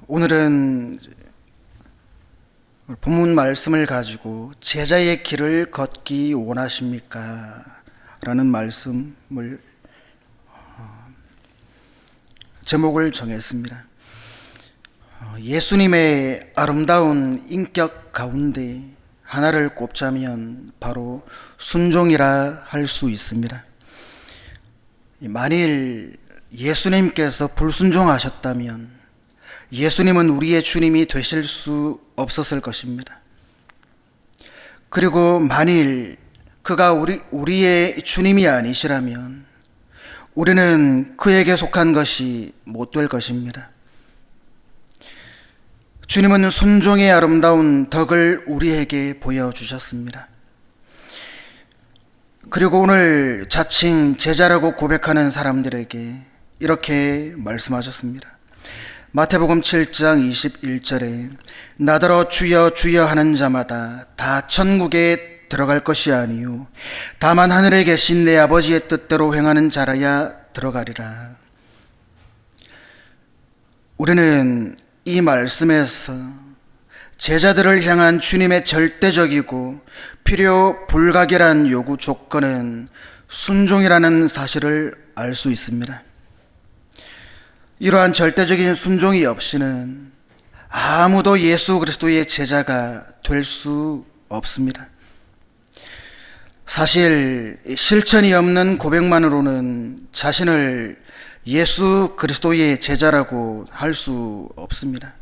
오늘은 본문 말씀을 가지고 제자의 길을 걷기 원하십니까? 라는 말씀을 제목을 정했습니다. 예수님의 아름다운 인격 가운데 하나를 꼽자면 바로 순종이라 할 수 있습니다. 만일 예수님께서 불순종하셨다면 예수님은 우리의 주님이 되실 수 없었을 것입니다. 그리고 만일 그가 우리의 주님이 아니시라면 우리는 그에게 속한 것이 못 될 것입니다. 주님은 순종의 아름다운 덕을 우리에게 보여주셨습니다. 그리고 오늘 자칭 제자라고 고백하는 사람들에게 이렇게 말씀하셨습니다. 마태복음 7장 21절에 나더러 주여 주여 하는 자마다 다 천국에 들어갈 것이 아니요 다만 하늘에 계신 내 아버지의 뜻대로 행하는 자라야 들어가리라. 우리는 이 말씀에서 제자들을 향한 주님의 절대적이고 필요 불가결한 요구 조건은 순종이라는 사실을 알 수 있습니다. 이러한 절대적인 순종이 없이는 아무도 예수 그리스도의 제자가 될 수 없습니다. 사실 실천이 없는 고백만으로는 자신을 예수 그리스도의 제자라고 할 수 없습니다.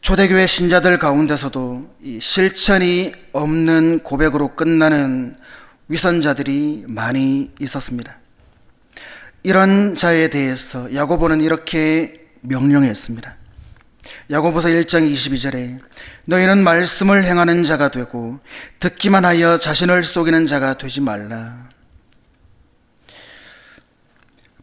초대교회 신자들 가운데서도 이 실천이 없는 고백으로 끝나는 위선자들이 많이 있었습니다. 이런 자에 대해서 야고보는 이렇게 명령했습니다. 야고보서 1장 22절에 너희는 말씀을 행하는 자가 되고 듣기만 하여 자신을 속이는 자가 되지 말라.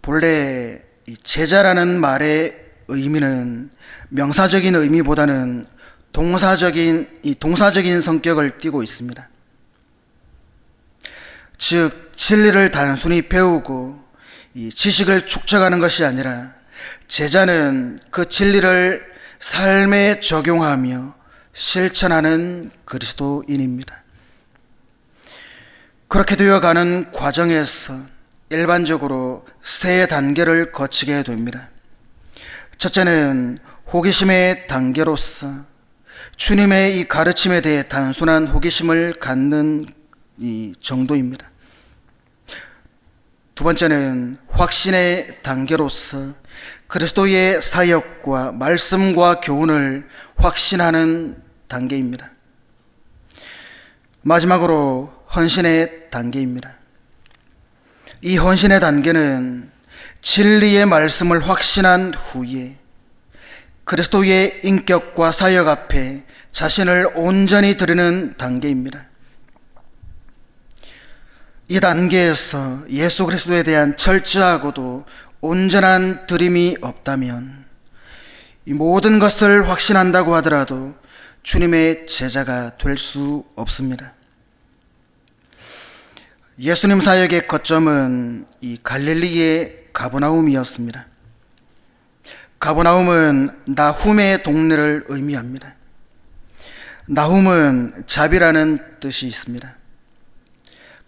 본래 제자라는 말의 의미는 명사적인 의미보다는 동사적인 성격을 띠고 있습니다. 즉 진리를 단순히 배우고 이 지식을 축적하는 것이 아니라 제자는 그 진리를 삶에 적용하며 실천하는 그리스도인입니다. 그렇게 되어가는 과정에서 일반적으로 세 단계를 거치게 됩니다. 첫째는 호기심의 단계로서 주님의 이 가르침에 대해 단순한 호기심을 갖는 이 정도입니다. 두 번째는 확신의 단계로서 그리스도의 사역과 말씀과 교훈을 확신하는 단계입니다. 마지막으로 헌신의 단계입니다. 이 헌신의 단계는 진리의 말씀을 확신한 후에 그리스도의 인격과 사역 앞에 자신을 온전히 드리는 단계입니다. 이 단계에서 예수 그리스도에 대한 철저하고도 온전한 드림이 없다면 이 모든 것을 확신한다고 하더라도 주님의 제자가 될 수 없습니다. 예수님 사역의 거점은 이 갈릴리의 가버나움이었습니다. 가버나움은 나훔의 동네를 의미합니다. 나훔은 자비라는 뜻이 있습니다.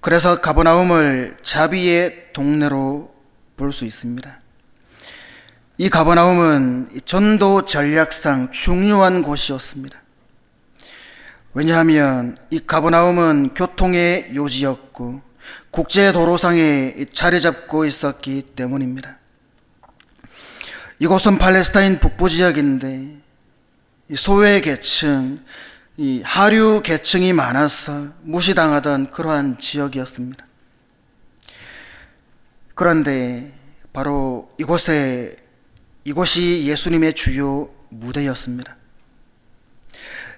그래서 가버나움을 자비의 동네로 볼 수 있습니다. 이 가버나움은 전도 전략상 중요한 곳이었습니다. 왜냐하면 이 가버나움은 교통의 요지였고 국제도로상에 자리 잡고 있었기 때문입니다. 이곳은 팔레스타인 북부 지역인데 소외 계층, 이 하류 계층이 많아서 무시당하던 그러한 지역이었습니다. 그런데 바로 이곳이 예수님의 주요 무대였습니다.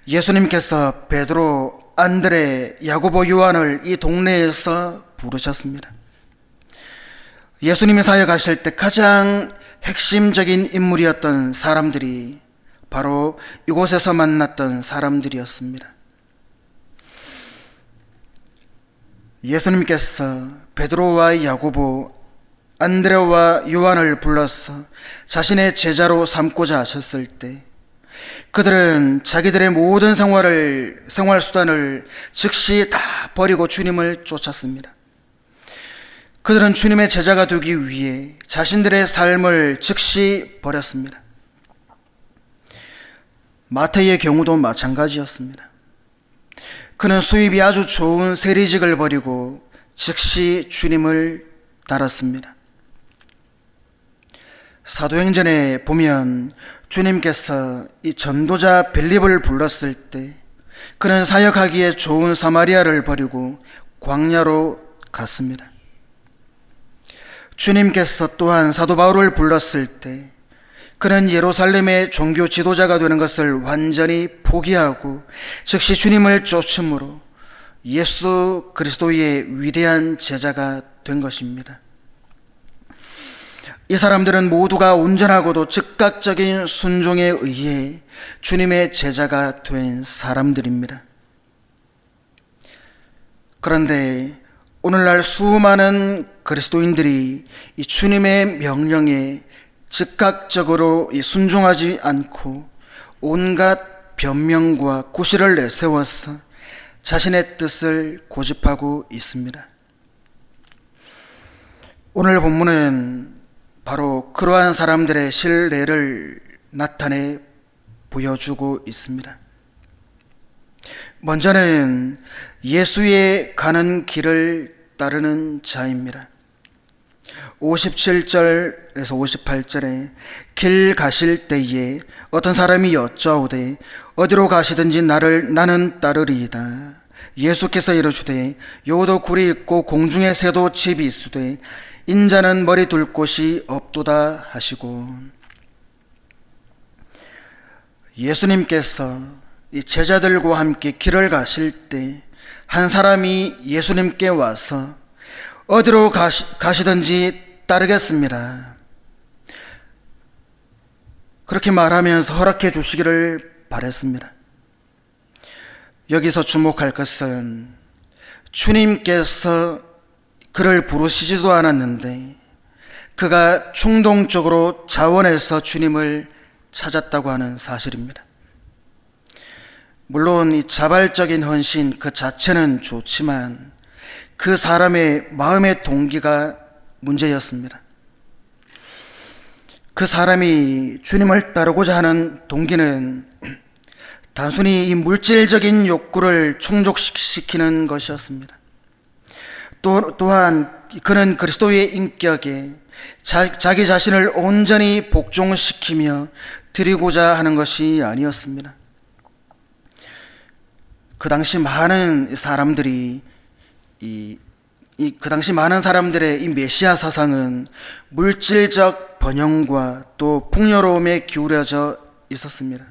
예수님께서 베드로, 안드레, 야고보, 요한을 이 동네에서 부르셨습니다. 예수님이 사역하실 때 가장 핵심적인 인물이었던 사람들이 바로 이곳에서 만났던 사람들이었습니다. 예수님께서 베드로와 야고보, 안드레와 요한을 불러서 자신의 제자로 삼고자 하셨을 때 그들은 자기들의 모든 생활 수단을 즉시 다 버리고 주님을 쫓았습니다. 그들은 주님의 제자가 되기 위해 자신들의 삶을 즉시 버렸습니다. 마태의 경우도 마찬가지였습니다. 그는 수입이 아주 좋은 세리직을 버리고 즉시 주님을 따랐습니다. 사도행전에 보면 주님께서 이 전도자 빌립을 불렀을 때 그는 사역하기에 좋은 사마리아를 버리고 광야로 갔습니다. 주님께서 또한 사도 바울을 불렀을 때 그는 예루살렘의 종교 지도자가 되는 것을 완전히 포기하고 즉시 주님을 쫓음으로 예수 그리스도의 위대한 제자가 된 것입니다. 이 사람들은 모두가 온전하고도 즉각적인 순종에 의해 주님의 제자가 된 사람들입니다. 그런데 오늘날 수많은 그리스도인들이 이 주님의 명령에 즉각적으로 순종하지 않고 온갖 변명과 구실을 내세워서 자신의 뜻을 고집하고 있습니다. 오늘 본문은 바로 그러한 사람들의 실례를 나타내 보여주고 있습니다. 먼저는 예수의 가는 길을 따르는 자입니다. 57절에서 58절에 길 가실 때에 어떤 사람이 여짜오되 어디로 가시든지 나는 따르리이다. 예수께서 이르시되 여호도 굴이 있고 공중에 새도 집이 있으되 인자는 머리 둘 곳이 없도다 하시고, 예수님께서 이 제자들과 함께 길을 가실 때 한 사람이 예수님께 와서 어디로 가시든지 따르겠습니다, 그렇게 말하면서 허락해 주시기를 바랬습니다. 여기서 주목할 것은 주님께서 그를 부르시지도 않았는데 그가 충동적으로 자원해서 주님을 찾았다고 하는 사실입니다. 물론 이 자발적인 헌신 그 자체는 좋지만 그 사람의 마음의 동기가 문제였습니다. 그 사람이 주님을 따르고자 하는 동기는 단순히 이 물질적인 욕구를 충족시키는 것이었습니다. 또한 그는 그리스도의 인격에 자기 자신을 온전히 복종시키며 드리고자 하는 것이 아니었습니다. 그 당시 많은 사람들의 이 메시아 사상은 물질적 번영과 또 풍요로움에 기울여져 있었습니다.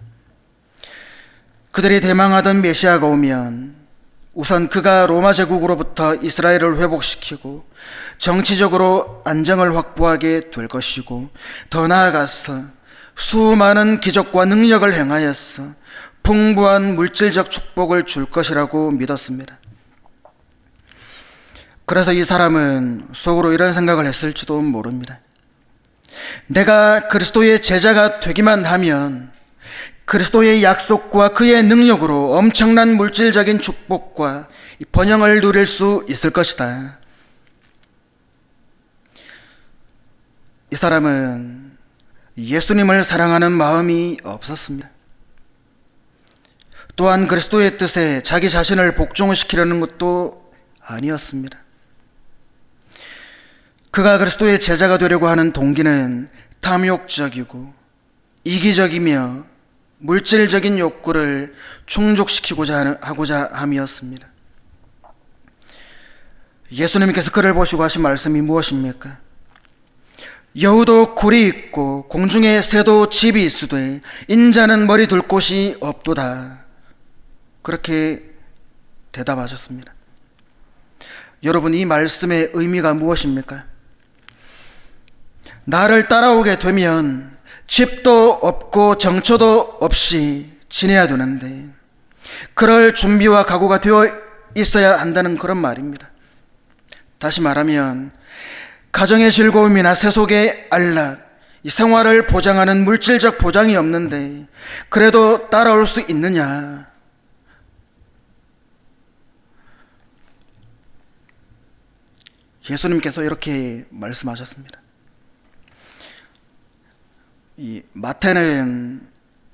그들이 대망하던 메시아가 오면 우선 그가 로마 제국으로부터 이스라엘을 회복시키고 정치적으로 안정을 확보하게 될 것이고, 더 나아가서 수많은 기적과 능력을 행하여서 풍부한 물질적 축복을 줄 것이라고 믿었습니다. 그래서 이 사람은 속으로 이런 생각을 했을지도 모릅니다. 내가 그리스도의 제자가 되기만 하면 그리스도의 약속과 그의 능력으로 엄청난 물질적인 축복과 번영을 누릴 수 있을 것이다. 이 사람은 예수님을 사랑하는 마음이 없었습니다. 또한 그리스도의 뜻에 자기 자신을 복종시키려는 것도 아니었습니다. 그가 그리스도의 제자가 되려고 하는 동기는 탐욕적이고 이기적이며 물질적인 욕구를 충족시키고자 하고자 함이었습니다. 예수님께서 그를 보시고 하신 말씀이 무엇입니까? 여우도 굴이 있고 공중에 새도 집이 있으되 인자는 머리 둘 곳이 없도다, 그렇게 대답하셨습니다. 여러분, 이 말씀의 의미가 무엇입니까? 나를 따라오게 되면 집도 없고 정처도 없이 지내야 되는데 그럴 준비와 각오가 되어 있어야 한다는 그런 말입니다. 다시 말하면 가정의 즐거움이나 세속의 안락, 이 생활을 보장하는 물질적 보장이 없는데 그래도 따라올 수 있느냐? 예수님께서 이렇게 말씀하셨습니다. 이 마태는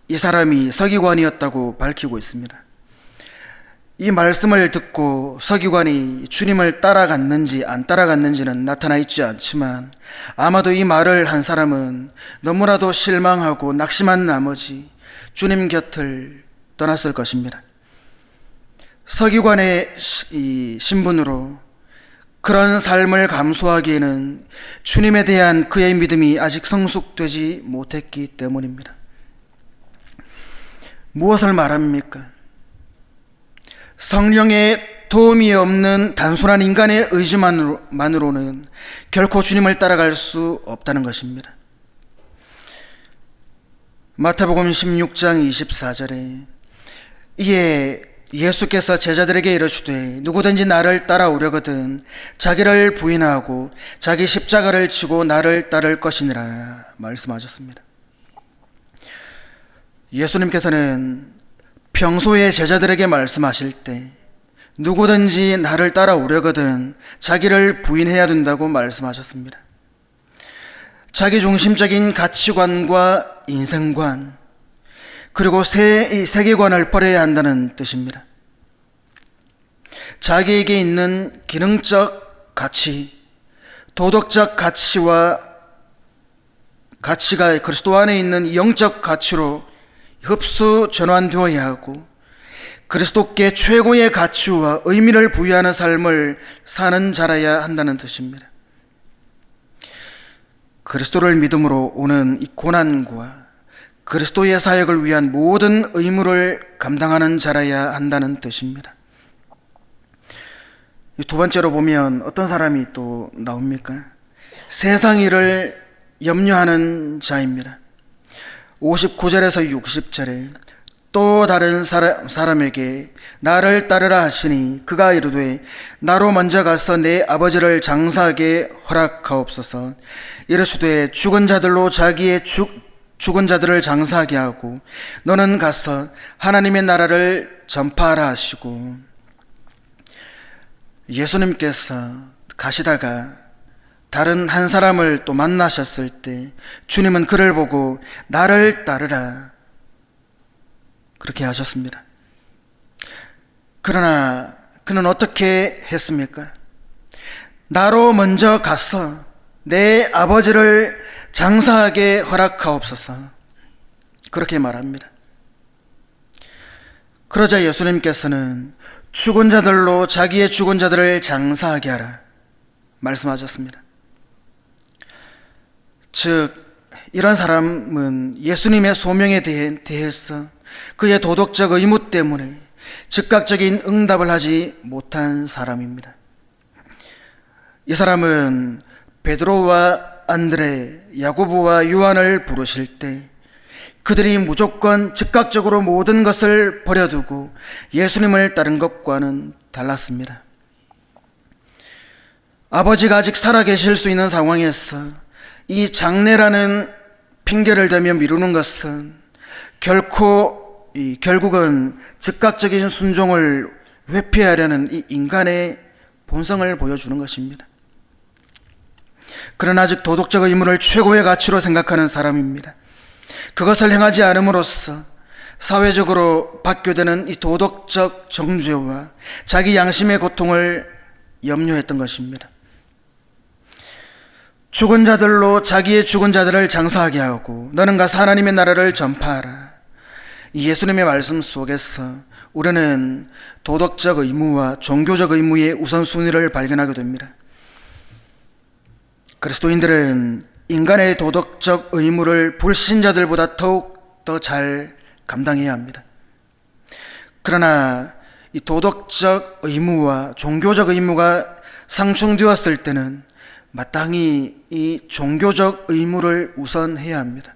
이 사람이 서기관이었다고 밝히고 있습니다. 이 말씀을 듣고 서기관이 주님을 따라갔는지 안 따라갔는지는 나타나 있지 않지만 아마도 이 말을 한 사람은 너무나도 실망하고 낙심한 나머지 주님 곁을 떠났을 것입니다. 서기관의 이 신분으로 그런 삶을 감수하기에는 주님에 대한 그의 믿음이 아직 성숙되지 못했기 때문입니다. 무엇을 말합니까? 성령의 도움이 없는 단순한 인간의 의지만으로는 결코 주님을 따라갈 수 없다는 것입니다. 마태복음 16장 24절에 이에 예수께서 제자들에게 이르시되 누구든지 나를 따라오려거든 자기를 부인하고 자기 십자가를 지고 나를 따를 것이니라 말씀하셨습니다. 예수님께서는 평소에 제자들에게 말씀하실 때 누구든지 나를 따라오려거든 자기를 부인해야 된다고 말씀하셨습니다. 자기 중심적인 가치관과 인생관 그리고 세계관을 버려야 한다는 뜻입니다. 자기에게 있는 기능적 가치, 도덕적 가치가 그리스도 안에 있는 영적 가치로 흡수 전환되어야 하고 그리스도께 최고의 가치와 의미를 부여하는 삶을 사는 자라야 한다는 뜻입니다. 그리스도를 믿음으로 오는 이 고난과 그리스도의 사역을 위한 모든 의무를 감당하는 자라야 한다는 뜻입니다. 두 번째로 보면 어떤 사람이 또 나옵니까? 세상 일을 염려하는 자입니다. 59절에서 60절에 또 다른 사람에게 나를 따르라 하시니 그가 이르되 나로 먼저 가서 내 아버지를 장사하게 허락하옵소서. 이르시되 죽은 자들로 자기의 죽은 자들을 장사하게 하고 너는 가서 하나님의 나라를 전파하라 하시고, 예수님께서 가시다가 다른 한 사람을 또 만나셨을 때 주님은 그를 보고 나를 따르라 그렇게 하셨습니다. 그러나 그는 어떻게 했습니까? 나로 먼저 가서 내 아버지를 장사하게 허락하옵소서 그렇게 말합니다. 그러자 예수님께서는 죽은 자들로 자기의 죽은 자들을 장사하게 하라 말씀하셨습니다. 즉 이런 사람은 예수님의 소명에 대해서 그의 도덕적 의무 때문에 즉각적인 응답을 하지 못한 사람입니다. 이 사람은 베드로와 안드레, 야고보와 요한을 부르실 때 그들이 무조건 즉각적으로 모든 것을 버려두고 예수님을 따른 것과는 달랐습니다. 아버지가 아직 살아계실 수 있는 상황에서 이 장래라는 핑계를 대며 미루는 것은 결국은 즉각적인 순종을 회피하려는 이 인간의 본성을 보여주는 것입니다. 그러나 아직 도덕적 의무를 최고의 가치로 생각하는 사람입니다. 그것을 행하지 않음으로써 사회적으로 받게 되는 이 도덕적 정죄와 자기 양심의 고통을 염려했던 것입니다. 죽은 자들로 자기의 죽은 자들을 장사하게 하고 너는 가서 하나님의 나라를 전파하라. 이 예수님의 말씀 속에서 우리는 도덕적 의무와 종교적 의무의 우선순위를 발견하게 됩니다. 그리스도인들은 인간의 도덕적 의무를 불신자들보다 더욱 더 잘 감당해야 합니다. 그러나 이 도덕적 의무와 종교적 의무가 상충되었을 때는 마땅히 이 종교적 의무를 우선해야 합니다.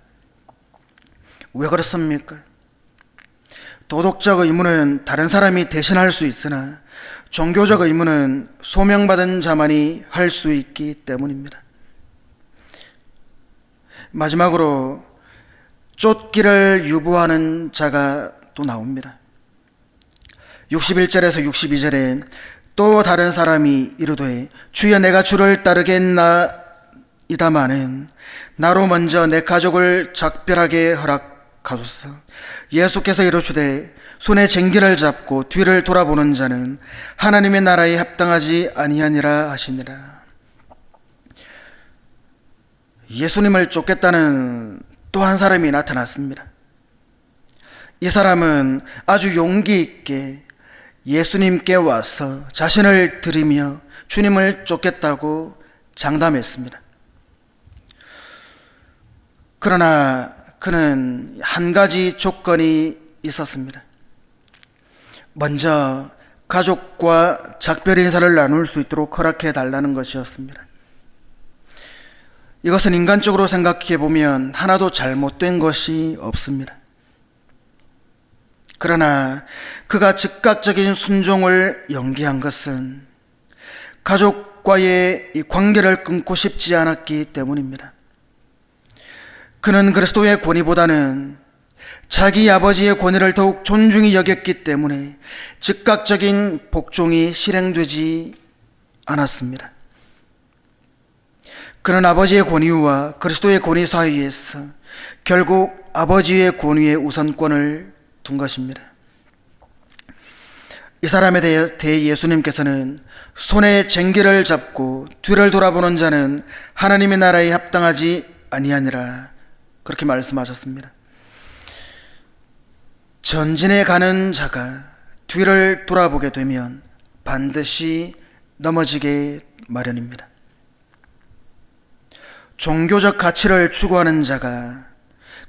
왜 그렇습니까? 도덕적 의무는 다른 사람이 대신할 수 있으나 종교적 의무는 소명받은 자만이 할 수 있기 때문입니다. 마지막으로 쫓기를 유보하는 자가 또 나옵니다. 61절에서 62절에 또 다른 사람이 이르되 주여 내가 주를 따르겠나이다마는 나로 먼저 내 가족을 작별하게 허락하소서. 예수께서 이르시되 손에 쟁기를 잡고 뒤를 돌아보는 자는 하나님의 나라에 합당하지 아니하니라 하시니라. 예수님을 쫓겠다는 또 한 사람이 나타났습니다. 이 사람은 아주 용기 있게 예수님께 와서 자신을 드리며 주님을 쫓겠다고 장담했습니다. 그러나 그는 한 가지 조건이 있었습니다. 먼저 가족과 작별 인사를 나눌 수 있도록 허락해 달라는 것이었습니다. 이것은 인간적으로 생각해 보면 하나도 잘못된 것이 없습니다. 그러나 그가 즉각적인 순종을 연기한 것은 가족과의 이 관계를 끊고 싶지 않았기 때문입니다. 그는 그리스도의 권위보다는 자기 아버지의 권위를 더욱 존중히 여겼기 때문에 즉각적인 복종이 실행되지 않았습니다. 그는 아버지의 권위와 그리스도의 권위 사이에서 결국 아버지의 권위의 우선권을 둔 것입니다. 이 사람에 대해 예수님께서는 손에 쟁기를 잡고 뒤를 돌아보는 자는 하나님의 나라에 합당하지 아니하니라 그렇게 말씀하셨습니다. 전진해 가는 자가 뒤를 돌아보게 되면 반드시 넘어지게 마련입니다. 종교적 가치를 추구하는 자가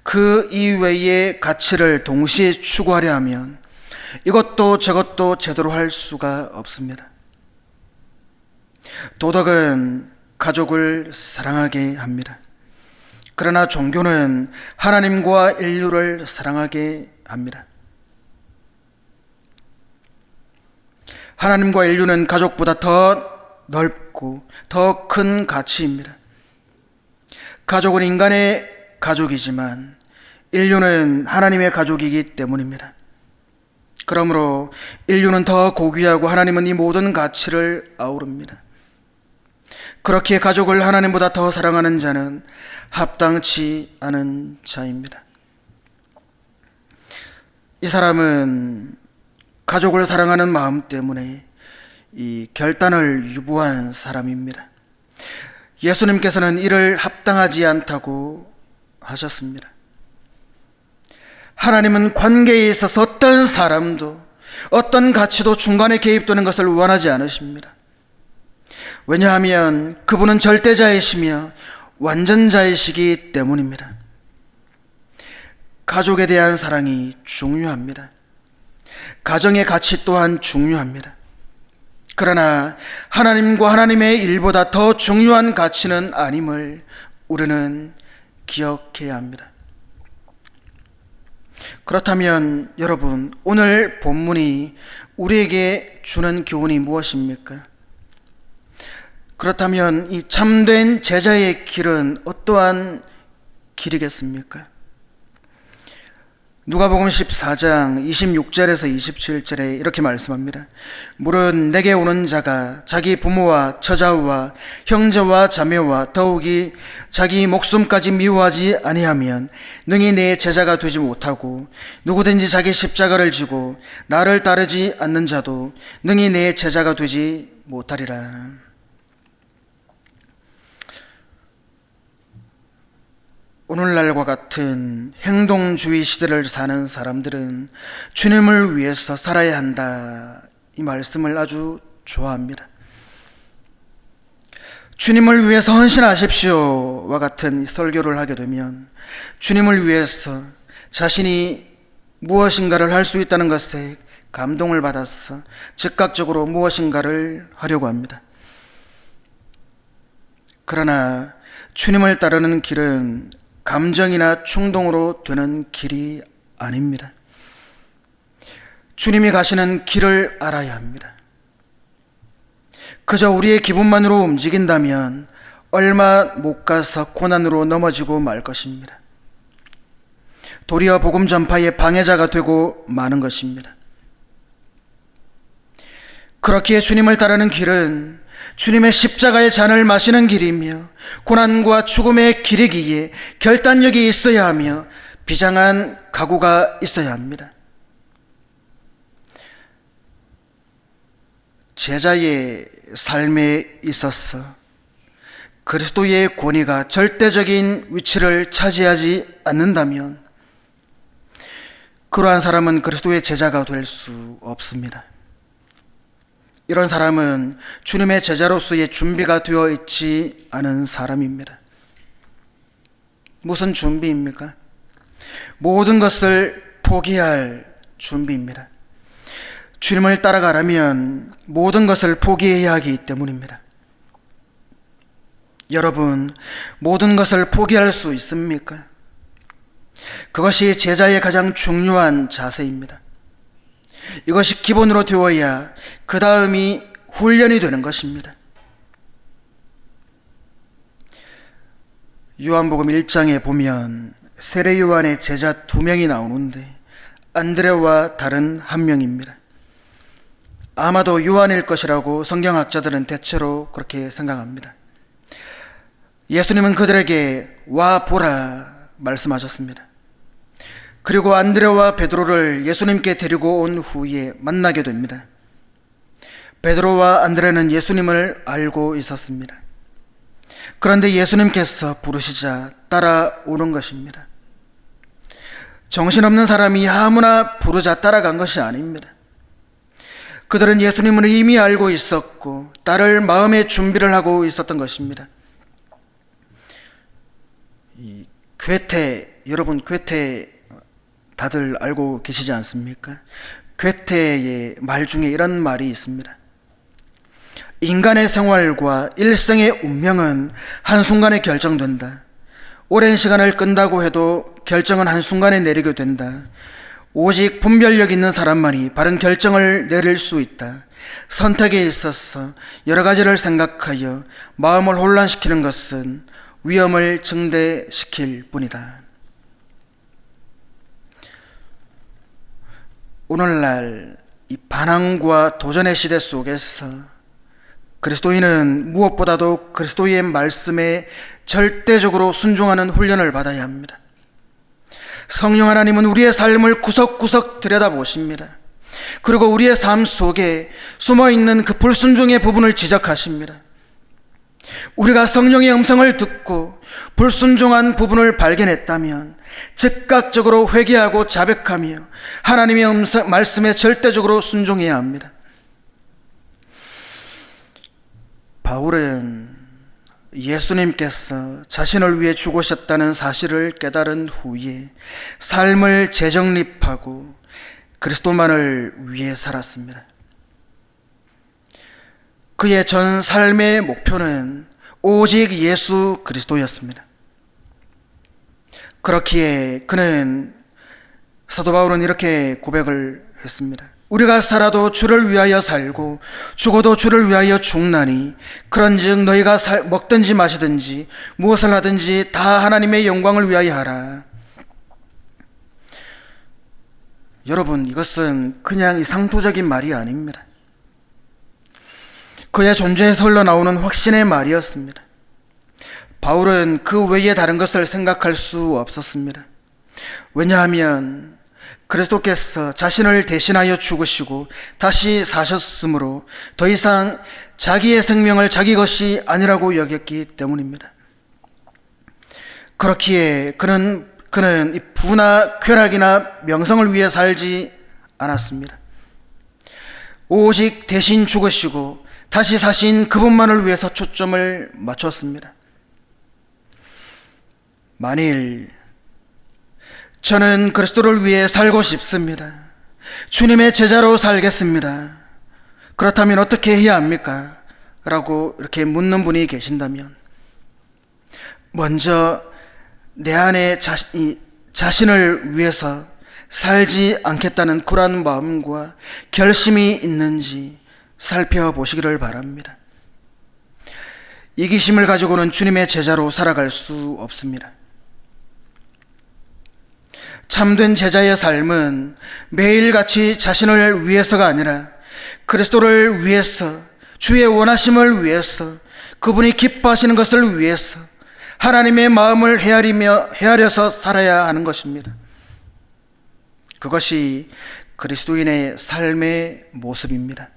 그 이외의 가치를 동시에 추구하려 하면 이것도 저것도 제대로 할 수가 없습니다. 도덕은 가족을 사랑하게 합니다. 그러나 종교는 하나님과 인류를 사랑하게 합니다. 하나님과 인류는 가족보다 더 넓고 더 큰 가치입니다. 가족은 인간의 가족이지만 인류는 하나님의 가족이기 때문입니다. 그러므로 인류는 더 고귀하고 하나님은 이 모든 가치를 아우릅니다. 그렇게 가족을 하나님보다 더 사랑하는 자는 합당치 않은 자입니다. 이 사람은 가족을 사랑하는 마음 때문에 이 결단을 유보한 사람입니다. 예수님께서는 이를 합당하지 않다고 하셨습니다. 하나님은 관계에 있어서 어떤 사람도 어떤 가치도 중간에 개입되는 것을 원하지 않으십니다. 왜냐하면 그분은 절대자이시며 완전자이시기 때문입니다. 가족에 대한 사랑이 중요합니다. 가정의 가치 또한 중요합니다. 그러나 하나님과 하나님의 일보다 더 중요한 가치는 아님을 우리는 기억해야 합니다. 그렇다면 여러분, 오늘 본문이 우리에게 주는 교훈이 무엇입니까? 그렇다면 이 참된 제자의 길은 어떠한 길이겠습니까? 누가복음 14장 26절에서 27절에 이렇게 말씀합니다. 무릇 내게 오는 자가 자기 부모와 처자와 형제와 자매와 더욱이 자기 목숨까지 미워하지 아니하면 능히 내 제자가 되지 못하고 누구든지 자기 십자가를 지고 나를 따르지 않는 자도 능히 내 제자가 되지 못하리라. 오늘날과 같은 행동주의 시대를 사는 사람들은 주님을 위해서 살아야 한다, 이 말씀을 아주 좋아합니다. 주님을 위해서 헌신하십시오와 같은 설교를 하게 되면 주님을 위해서 자신이 무엇인가를 할 수 있다는 것에 감동을 받아서 즉각적으로 무엇인가를 하려고 합니다. 그러나 주님을 따르는 길은 감정이나 충동으로 되는 길이 아닙니다. 주님이 가시는 길을 알아야 합니다. 그저 우리의 기분만으로 움직인다면 얼마 못 가서 고난으로 넘어지고 말 것입니다. 도리어 복음 전파의 방해자가 되고 마는 것입니다. 그렇기에 주님을 따르는 길은 주님의 십자가의 잔을 마시는 길이며 고난과 죽음의 길이기에 결단력이 있어야 하며 비장한 각오가 있어야 합니다. 제자의 삶에 있어서 그리스도의 권위가 절대적인 위치를 차지하지 않는다면 그러한 사람은 그리스도의 제자가 될 수 없습니다. 이런 사람은 주님의 제자로서의 준비가 되어 있지 않은 사람입니다. 무슨 준비입니까? 모든 것을 포기할 준비입니다. 주님을 따라가려면 모든 것을 포기해야 하기 때문입니다. 여러분, 모든 것을 포기할 수 있습니까? 그것이 제자의 가장 중요한 자세입니다. 이것이 기본으로 되어야 그 다음이 훈련이 되는 것입니다. 요한복음 1장에 보면 세례 요한의 제자 2명이 나오는데 안드레와 다른 한 명입니다. 아마도 요한일 것이라고 성경학자들은 대체로 그렇게 생각합니다. 예수님은 그들에게 와 보라 말씀하셨습니다. 그리고 안드레와 베드로를 예수님께 데리고 온 후에 만나게 됩니다. 베드로와 안드레는 예수님을 알고 있었습니다. 그런데 예수님께서 부르시자 따라오는 것입니다. 정신없는 사람이 아무나 부르자 따라간 것이 아닙니다. 그들은 예수님을 이미 알고 있었고 따를 마음의 준비를 하고 있었던 것입니다. 이 괴테, 여러분 괴테 다들 알고 계시지 않습니까? 괴테의 말 중에 이런 말이 있습니다. 인간의 생활과 일생의 운명은 한순간에 결정된다. 오랜 시간을 끈다고 해도 결정은 한순간에 내리게 된다. 오직 분별력 있는 사람만이 바른 결정을 내릴 수 있다. 선택에 있어서 여러 가지를 생각하여 마음을 혼란시키는 것은 위험을 증대시킬 뿐이다. 오늘날 이 반항과 도전의 시대 속에서 그리스도인은 무엇보다도 그리스도의 말씀에 절대적으로 순종하는 훈련을 받아야 합니다. 성령 하나님은 우리의 삶을 구석구석 들여다보십니다. 그리고 우리의 삶 속에 숨어있는 그 불순종의 부분을 지적하십니다. 우리가 성령의 음성을 듣고 불순종한 부분을 발견했다면 즉각적으로 회개하고 자백하며 하나님의 말씀에 절대적으로 순종해야 합니다. 바울은 예수님께서 자신을 위해 죽으셨다는 사실을 깨달은 후에 삶을 재정립하고 그리스도만을 위해 살았습니다. 그의 전 삶의 목표는 오직 예수 그리스도였습니다. 그렇기에 사도 바울은 이렇게 고백을 했습니다. 우리가 살아도 주를 위하여 살고 죽어도 주를 위하여 죽나니 그런즉 너희가 먹든지 마시든지 무엇을 하든지 다 하나님의 영광을 위하여 하라. 여러분, 이것은 그냥 이상투적인 말이 아닙니다. 그의 존재에서 흘러나오는 확신의 말이었습니다. 바울은 그 외에 다른 것을 생각할 수 없었습니다. 왜냐하면 그리스도께서 자신을 대신하여 죽으시고 다시 사셨으므로 더 이상 자기의 생명을 자기 것이 아니라고 여겼기 때문입니다. 그렇기에 그는 이 부나 쾌락이나 명성을 위해 살지 않았습니다. 오직 대신 죽으시고 다시 사신 그분만을 위해서 초점을 맞췄습니다. 만일 저는 그리스도를 위해 살고 싶습니다. 주님의 제자로 살겠습니다. 그렇다면 어떻게 해야 합니까? 라고 이렇게 묻는 분이 계신다면 먼저 내 안에 자신을 위해서 살지 않겠다는 그러한 마음과 결심이 있는지 살펴보시기를 바랍니다. 이기심을 가지고는 주님의 제자로 살아갈 수 없습니다. 참된 제자의 삶은 매일같이 자신을 위해서가 아니라 그리스도를 위해서, 주의 원하심을 위해서, 그분이 기뻐하시는 것을 위해서 하나님의 마음을 헤아려서 살아야 하는 것입니다. 그것이 그리스도인의 삶의 모습입니다.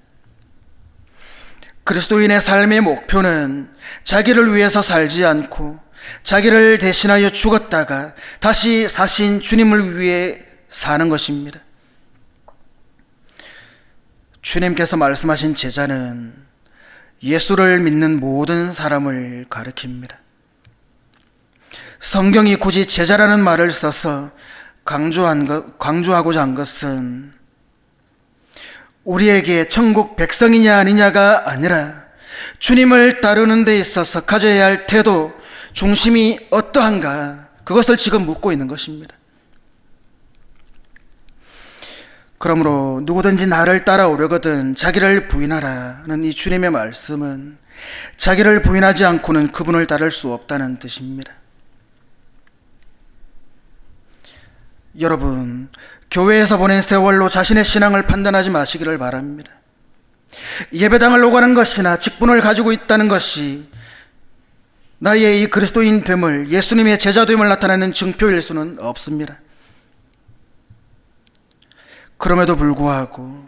그리스도인의 삶의 목표는 자기를 위해서 살지 않고 자기를 대신하여 죽었다가 다시 사신 주님을 위해 사는 것입니다. 주님께서 말씀하신 제자는 예수를 믿는 모든 사람을 가리킵니다. 성경이 굳이 제자라는 말을 써서 강조하고자 한 것은 우리에게 천국 백성이냐 아니냐가 아니라 주님을 따르는 데 있어서 가져야 할 태도, 중심이 어떠한가, 그것을 지금 묻고 있는 것입니다. 그러므로 누구든지 나를 따라오려거든 자기를 부인하라는 이 주님의 말씀은 자기를 부인하지 않고는 그분을 따를 수 없다는 뜻입니다. 여러분, 교회에서 보낸 세월로 자신의 신앙을 판단하지 마시기를 바랍니다. 예배당을 오가는 것이나 직분을 가지고 있다는 것이 나의 이 그리스도인 됨을, 예수님의 제자됨을 나타내는 증표일 수는 없습니다. 그럼에도 불구하고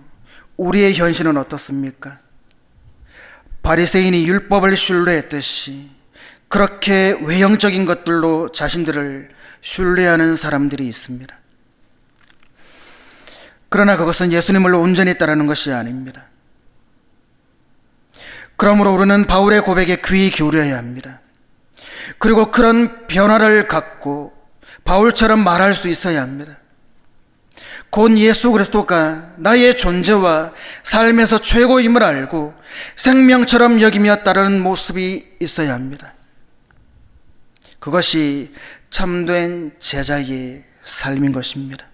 우리의 현실은 어떻습니까? 바리새인이 율법을 신뢰했듯이 그렇게 외형적인 것들로 자신들을 신뢰하는 사람들이 있습니다. 그러나 그것은 예수님을 온전히 따르는 것이 아닙니다. 그러므로 우리는 바울의 고백에 귀 기울여야 합니다. 그리고 그런 변화를 갖고 바울처럼 말할 수 있어야 합니다. 곧 예수 그리스도가 나의 존재와 삶에서 최고임을 알고 생명처럼 여기며 따르는 모습이 있어야 합니다. 그것이 참된 제자의 삶인 것입니다.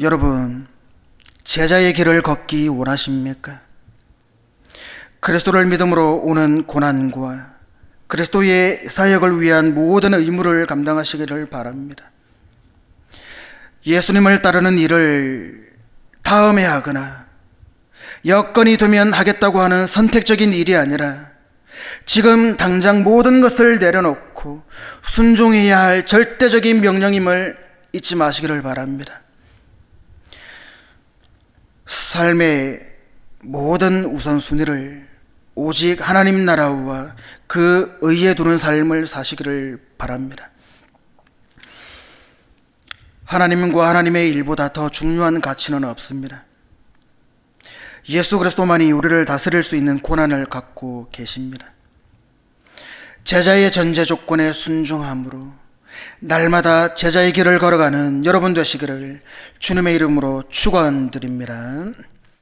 여러분, 제자의 길을 걷기 원하십니까? 그리스도를 믿음으로 오는 고난과 그리스도의 사역을 위한 모든 의무를 감당하시기를 바랍니다. 예수님을 따르는 일을 다음에 하거나 여건이 되면 하겠다고 하는 선택적인 일이 아니라 지금 당장 모든 것을 내려놓고 순종해야 할 절대적인 명령임을 잊지 마시기를 바랍니다. 삶의 모든 우선순위를 오직 하나님 나라와 그 의에 두는 삶을 사시기를 바랍니다. 하나님과 하나님의 일보다 더 중요한 가치는 없습니다. 예수 그리스도만이 우리를 다스릴 수 있는 권한을 갖고 계십니다. 제자의 전제 조건에 순종함으로 날마다 제자의 길을 걸어가는 여러분 되시기를 주님의 이름으로 축원드립니다.